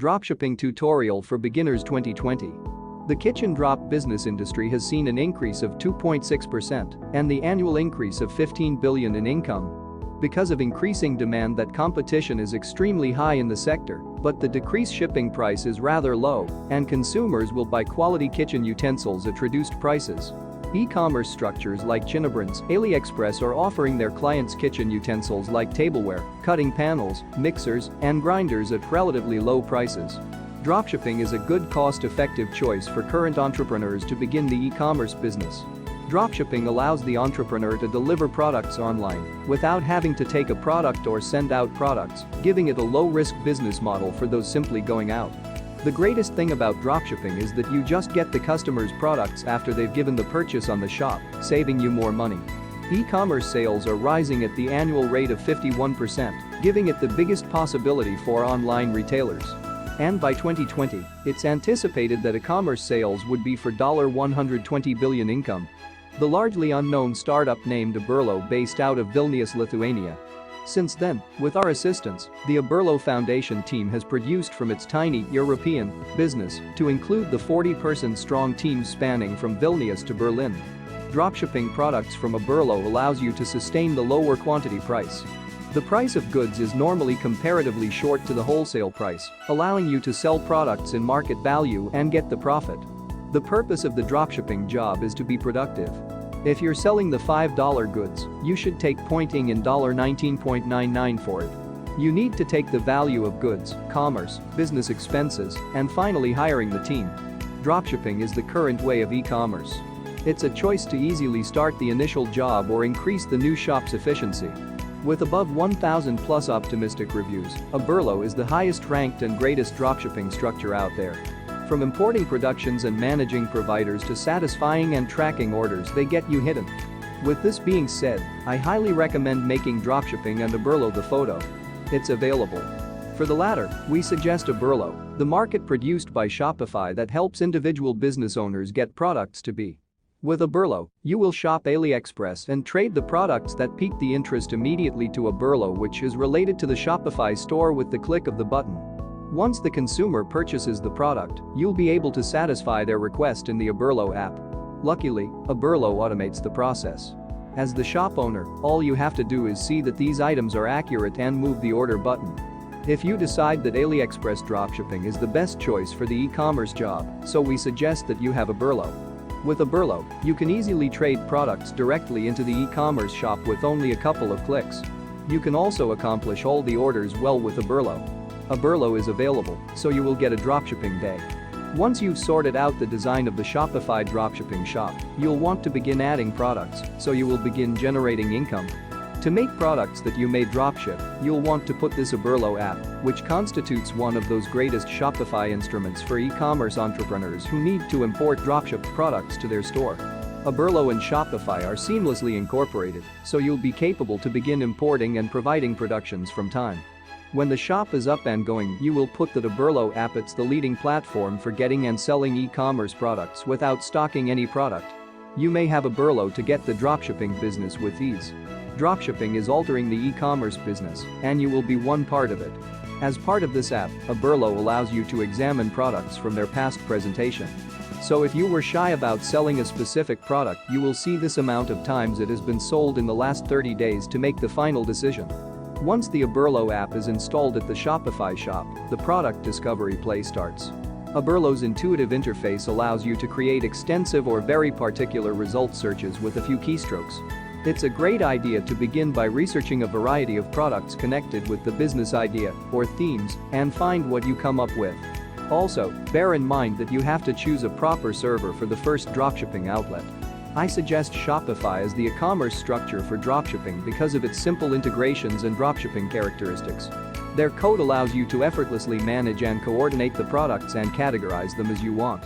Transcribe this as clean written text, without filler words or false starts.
Dropshipping tutorial for beginners 2020. The kitchen drop business industry has seen an increase of 2.6% and the annual increase of 15 billion in income. Because of increasing demand, that competition is extremely high in the sector, but the decreased shipping price is rather low and consumers will buy quality kitchen utensils at reduced prices. E-commerce structures like Chinabrands, AliExpress are offering their clients kitchen utensils like tableware, cutting panels, mixers, and grinders at relatively low prices. Dropshipping is a good cost-effective choice for current entrepreneurs to begin the e-commerce business. Dropshipping allows the entrepreneur to deliver products online without having to take a product or send out products, giving it a low-risk business model for those simply going out. The greatest thing about dropshipping is that you just get the customer's products after they've given the purchase on the shop, saving you more money. E-commerce sales are rising at the annual rate of 51%, giving it the biggest possibility for online retailers. And by 2020, it's anticipated that e-commerce sales would be for $120 billion income. The largely unknown startup named Aberlo, based out of Vilnius, Lithuania. Since then, with our assistance, the Aberlo Foundation team has produced from its tiny European business to include the 40-person strong team spanning from Vilnius to Berlin. Dropshipping products from Aberlo allows you to sustain the lower quantity price. The price of goods is normally comparatively short to the wholesale price, allowing you to sell products in market value and get the profit. The purpose of the dropshipping job is to be productive. If you're selling the $5 goods, you should take pointing in $19.99 for it. You need to take the value of goods, commerce, business expenses, and finally hiring the team. Dropshipping is the current way of e-commerce. It's a choice to easily start the initial job or increase the new shop's efficiency. With above 1,000 plus optimistic reviews, Aberlo is the highest ranked and greatest dropshipping structure out there. From importing productions and managing providers to satisfying and tracking orders, they get you hidden. With this being said, I highly recommend making dropshipping and Aberlo the photo. It's available. For the latter, we suggest Aberlo, the market produced by Shopify that helps individual business owners get products to be. With Aberlo, you will shop AliExpress and trade the products that pique the interest immediately to Aberlo, which is related to the Shopify store with the click of the button. Once the consumer purchases the product, you'll be able to satisfy their request in the Aberlo app. Luckily, Aberlo automates the process. As the shop owner, all you have to do is see that these items are accurate and move the order button. If you decide that AliExpress dropshipping is the best choice for the e-commerce job, so we suggest that you have Aberlo. With Aberlo, you can easily trade products directly into the e-commerce shop with only a couple of clicks. You can also accomplish all the orders well with Aberlo. Aberlo is available, so you will get a dropshipping day. Once you've sorted out the design of the Shopify dropshipping shop, you'll want to begin adding products, so you will begin generating income. To make products that you may dropship, you'll want to put this Aberlo app, which constitutes one of those greatest Shopify instruments for e-commerce entrepreneurs who need to import dropship products to their store. Aberlo and Shopify are seamlessly incorporated, so you'll be capable to begin importing and providing productions from time. When the shop is up and going, you will put that Aberlo app. It's the leading platform for getting and selling e-commerce products without stocking any product. You may have Aberlo to get the dropshipping business with ease. Dropshipping is altering the e-commerce business, and you will be one part of it. As part of this app, Aberlo allows you to examine products from their past presentation. So if you were shy about selling a specific product, you will see this amount of times it has been sold in the last 30 days to make the final decision. Once the Aberlo app is installed at the Shopify shop, the product discovery play starts. Aberlo's intuitive interface allows you to create extensive or very particular result searches with a few keystrokes. It's a great idea to begin by researching a variety of products connected with the business idea or themes and find what you come up with. Also, bear in mind that you have to choose a proper server for the first dropshipping outlet. I suggest Shopify as the e-commerce structure for dropshipping because of its simple integrations and dropshipping characteristics. Their code allows you to effortlessly manage and coordinate the products and categorize them as you want.